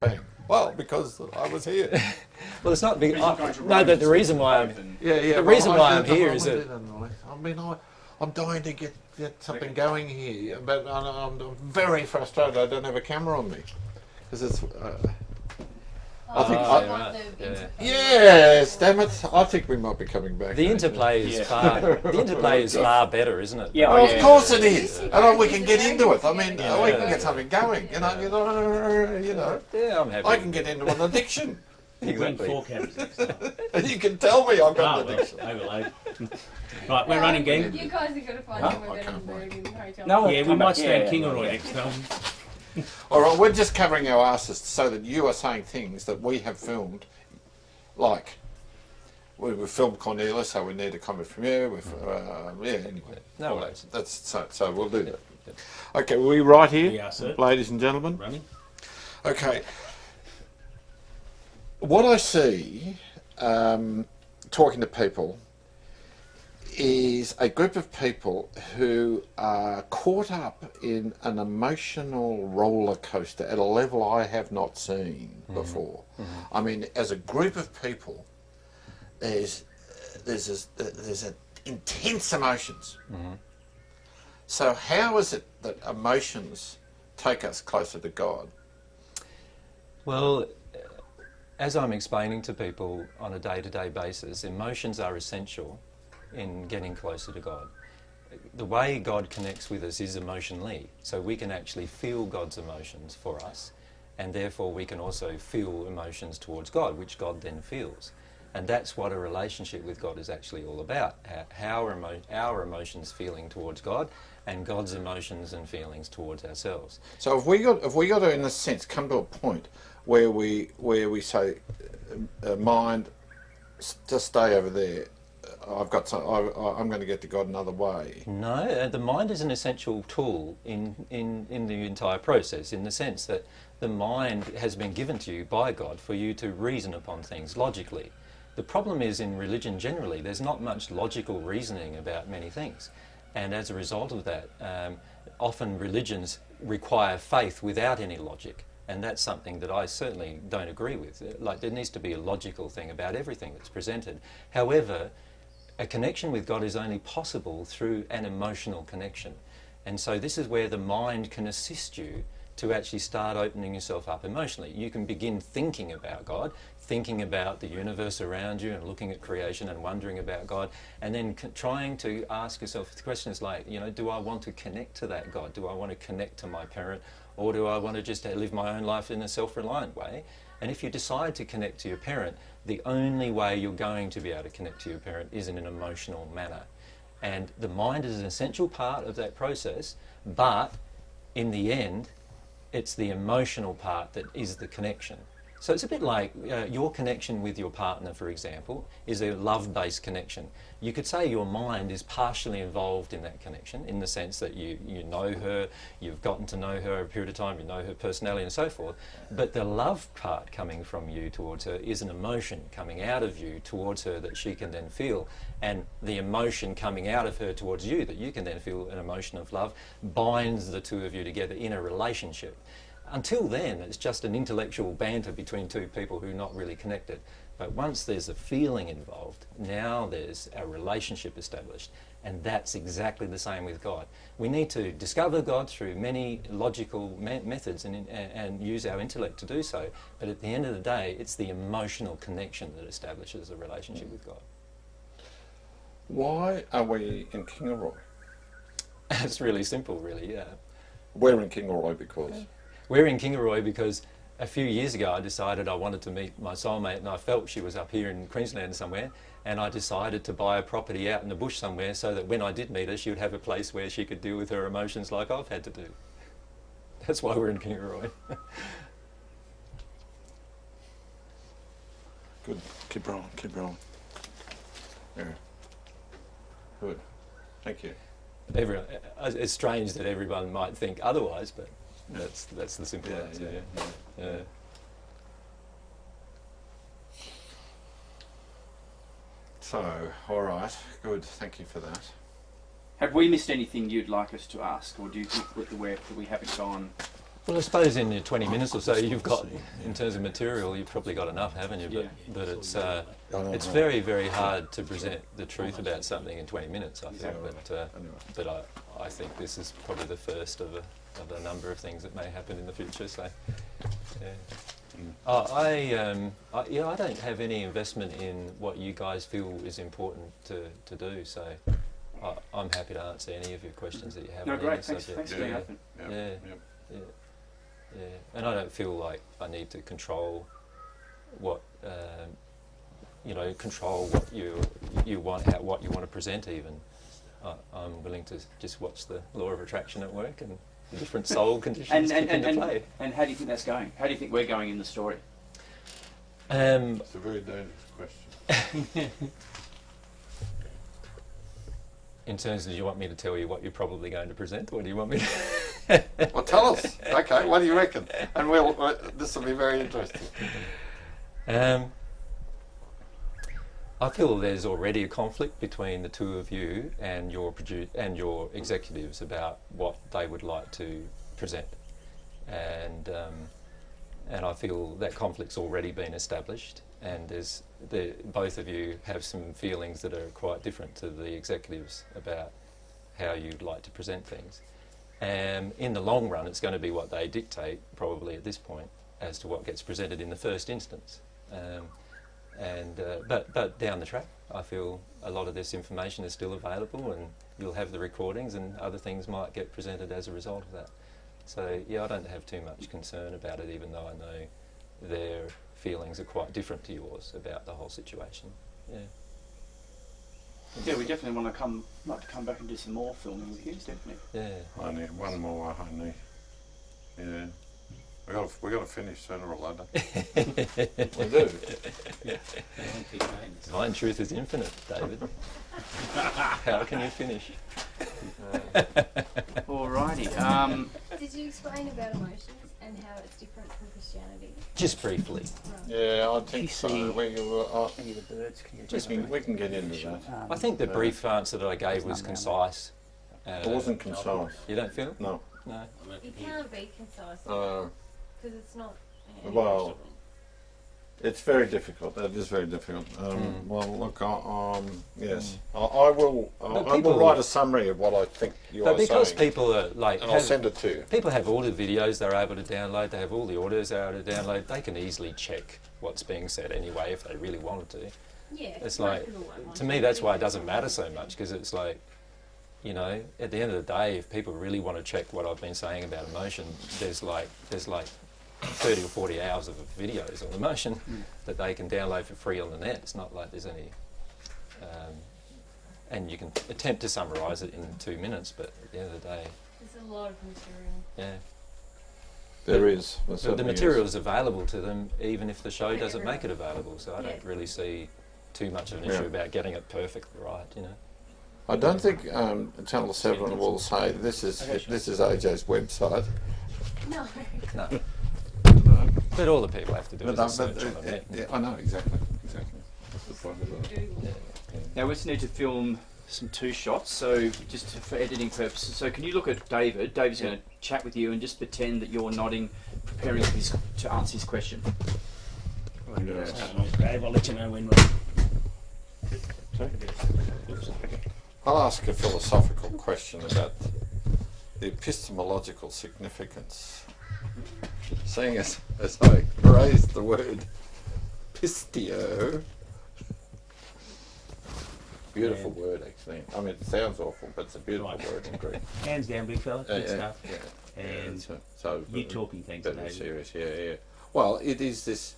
Bang. Well, because I was here. Well, it's not big. No, but the reason why I'm the reason why I'm here is that I mean, I'm dying to get something going here, but I'm very frustrated. I don't have a camera on me because it's. I think. Yes, damn it! I think we might be coming back. The interplay is far better, isn't it? Yeah, well, of course it is, and we can get into it. I mean, we can get something going. You know. Yeah, I'm happy. I can get into an addiction. Exactly. 4 cameras next time. And you can tell me I've got an addiction. Overload. Right, we're running, gang. You guys are going to find out we're going to be in the hotel. No, yeah, we might stay in Kingaroy next time. All right, we're just covering our asses so that you are saying things that we have filmed, like we filmed Cornelia, so we need a comment from you. Anyway. No worries. That's so we'll do that. Okay, we right here, We are, sir. ladies and gentlemen. Running. Okay. What I see, talking to people, is a group of people who are caught up in an emotional roller coaster at a level I have not seen before. I mean, as a group of people, there's intense emotions. So how is it that emotions take us closer to God? Well, as I'm explaining to people on a day-to-day basis, emotions are essential in getting closer to God. The way God connects with us is emotionally, so we can actually feel God's emotions for us, and therefore we can also feel emotions towards God, which God then feels. And that's what a relationship with God is actually all about, our emotions feeling towards God and God's emotions and feelings towards ourselves. So if we got to, in a sense, come to a point where we say, mind, just stay over there. I'm going to get to God another way. No, the mind is an essential tool in the entire process, in the sense that the mind has been given to you by God for you to reason upon things logically. The problem is, in religion generally, there's not much logical reasoning about many things. And as a result of that, often religions require faith without any logic. And that's something that I certainly don't agree with. Like, there needs to be a logical thing about everything that's presented. However, a connection with God is only possible through an emotional connection. And so this is where the mind can assist you to actually start opening yourself up emotionally. You can begin thinking about God, thinking about the universe around you and looking at creation and wondering about God, and then trying to ask yourself questions like, do I want to connect to that God? Do I want to connect to my parent? Or do I want to just live my own life in a self-reliant way? And if you decide to connect to your parent, the only way you're going to be able to connect to your parent is in an emotional manner. And the mind is an essential part of that process, but in the end, it's the emotional part that is the connection. So it's a bit like your connection with your partner, for example, is a love-based connection. You could say your mind is partially involved in that connection, in the sense that you know her, you've gotten to know her over a period of time, you know her personality and so forth, but the love part coming from you towards her is an emotion coming out of you towards her that she can then feel, and the emotion coming out of her towards you that you can then feel, an emotion of love, binds the two of you together in a relationship. Until then, it's just an intellectual banter between two people who are not really connected. But once there's a feeling involved, now there's a relationship established. And that's exactly the same with God. We need to discover God through many logical methods and use our intellect to do so. But at the end of the day, it's the emotional connection that establishes a relationship with God. Why are we in Kingaroy? It's really simple, really, yeah. We're in Kingaroy because... We're in Kingaroy because a few years ago I decided I wanted to meet my soulmate, and I felt she was up here in Queensland somewhere, and I decided to buy a property out in the bush somewhere so that when I did meet her, she would have a place where she could deal with her emotions like I've had to do. That's why we're in Kingaroy. Good. Keep rolling, keep rolling. Yeah. Good. Thank you. It's strange that everyone might think otherwise, but that's the simple answer. Yeah. So, all right, good. Thank you for that. Have we missed anything you'd like us to ask, or do you think that we haven't gone Well, I suppose in your 20 minutes or so you've got, in terms of material, you've probably got enough, haven't you? But it's very, very hard to present the truth about something in 20 minutes, I think. But I think this is probably the first of a number of things that may happen in the future. So, yeah. I don't have any investment in what you guys feel is important to do. So, I'm happy to answer any of your questions that you have. No, on great. any Thanks subject. for being open. Yeah, and I don't feel like I need to control what control what you want, what you want to present. Even I'm willing to just watch the law of attraction at work and the different soul conditions kick into play. And how do you think that's going? How do you think we're going in the story? It's a very dangerous question. In terms of, do you want me to tell you what you're probably going to present, or do you want me to... Well, tell us. Okay, what do you reckon? And this will be very interesting. I feel there's already a conflict between the two of you and your executives about what they would like to present, and I feel that conflict's already been established, and both of you have some feelings that are quite different to the executives about how you'd like to present things. In the long run, it's going to be what they dictate, probably at this point, as to what gets presented in the first instance. But down the track, I feel a lot of this information is still available, and you'll have the recordings, and other things might get presented as a result of that. So yeah, I don't have too much concern about it, even though I know their feelings are quite different to yours about the whole situation. Yeah. Yeah, we definitely want to come back and do some more filming with you, definitely. Yeah. I need one more, honey. Yeah. We got to finish sooner or later. We do. Divine truth is infinite, David. How can you finish? Alrighty. Did you explain about emotions and how it's different from Christianity? Just briefly. Yeah, I think so. Any of the birds? We can get into that. I think the brief answer that I gave was concise. It wasn't concise. You don't feel? No. No. You can't be concise because it's not. Well, it's very difficult. That is very difficult. Well, look, yes, I will. I will write a summary of what I think you are saying. But because people are like, and I'll send it to you. People have all the videos they're able to download. They have all the audios they're able to download. They can easily check what's being said anyway if they really wanted to. Yeah. It's like, to me, that's why it doesn't matter so much, because it's like, you know, at the end of the day, if people really want to check what I've been saying about emotion, there's like 30 or 40 hours of videos on emotion that they can download for free on the net. It's not like there's any... and you can attempt to summarise it in 2 minutes, but at the end of the day... There's a lot of material. Yeah. There is. But the material is available to them even if the show doesn't make it available, so I don't really see too much of an issue about getting it perfectly right, you know. I don't think Channel 7 will say this is AJ's website. No. No. But all the people have to do is a search on the net. Yeah, I know, exactly. That's the point of it. Now we just need to film some 2 shots, so just for editing purposes. So can you look at David? David's going to chat with you and just pretend that you're nodding, preparing to answer his question. Dave, I'll let you know when we're... I'll ask a philosophical question about the epistemological significance. Seeing as I raised the word pistio, beautiful word actually. I mean, it sounds awful, but it's a beautiful word in Greek. Hands down, big fella. Good stuff. Yeah. And so you talking things, very David. serious. Yeah. Well, it is this.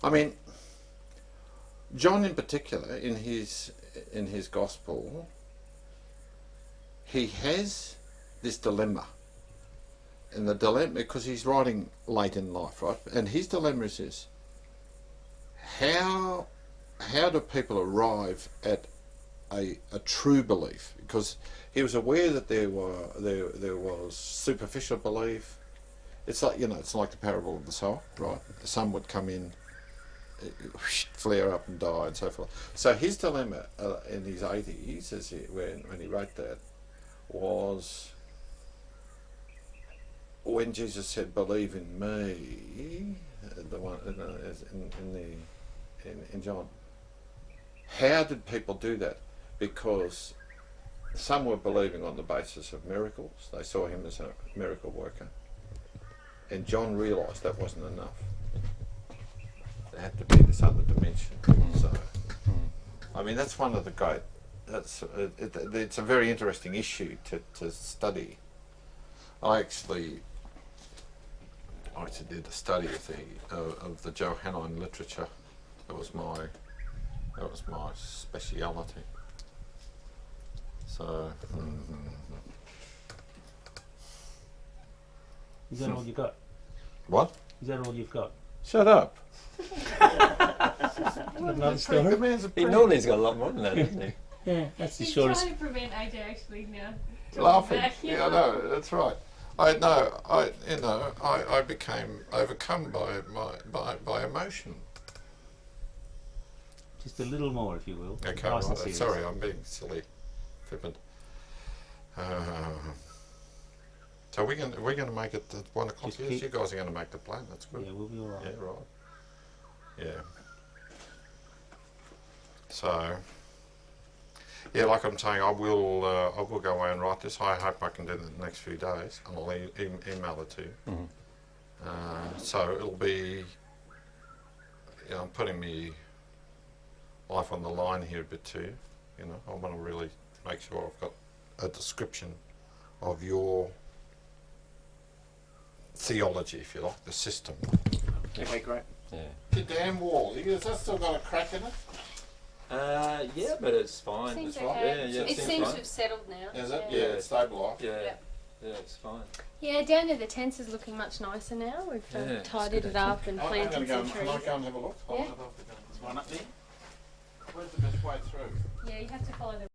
I mean, John in particular, in his gospel, he has this dilemma. And the dilemma, because he's writing late in life, right? And his dilemma is this: how do people arrive at a true belief? Because he was aware that there was superficial belief. It's like, it's like the parable of the sower, right? The sun would come in, flare up and die, and so forth. So his dilemma in his 80s, when he wrote that, was when Jesus said, "Believe in me," the one in John, how did people do that? Because some were believing on the basis of miracles. They saw him as a miracle worker. And John realised that wasn't enough. There had to be this other dimension. So, I mean, that's one of the great. It's a very interesting issue to study. I actually did a study of the Johannine literature. That was my speciality. So. Is that all you got? What? Is that all you've got? Shut up. Another story? The man's a He normally got a lot more than that, doesn't he? Yeah, that's the He's shortest. trying to prevent AJ actually now. laughing. Back, Yeah, I know. That's right. I became overcome by emotion. Just a little more, if you will. Okay, Nice and right. serious. Sorry, I'm being silly, flippant. So we're going to make it at 1 o'clock. Just Yes, keep- you guys are going to make the plan. That's good. Yeah, we'll be all right. Yeah, right. Yeah. So, yeah, like I'm saying, I will go away and write this. I hope I can do it in the next few days, and I'll email it to you. Mm-hmm. So it'll be, I'm putting me life on the line here a bit too. I want to really make sure I've got a description of your theology, if you like, the system. Okay, great. Yeah. The damn wall, has that still got a crack in it? Yeah, but it's fine. Seems It's okay. fine. Yeah, It seems seems to fine. have settled now. Is it? Yeah. Yeah, it's stabilised. Yeah, Yep. yeah, it's fine. Yeah, down near the tents is looking much nicer now. We've Yeah, it's tidied good it up and I'm going planted to go. some Can I trees. go and have a look? Yeah. There's one up there. Where's the best way through? Yeah, you have to follow the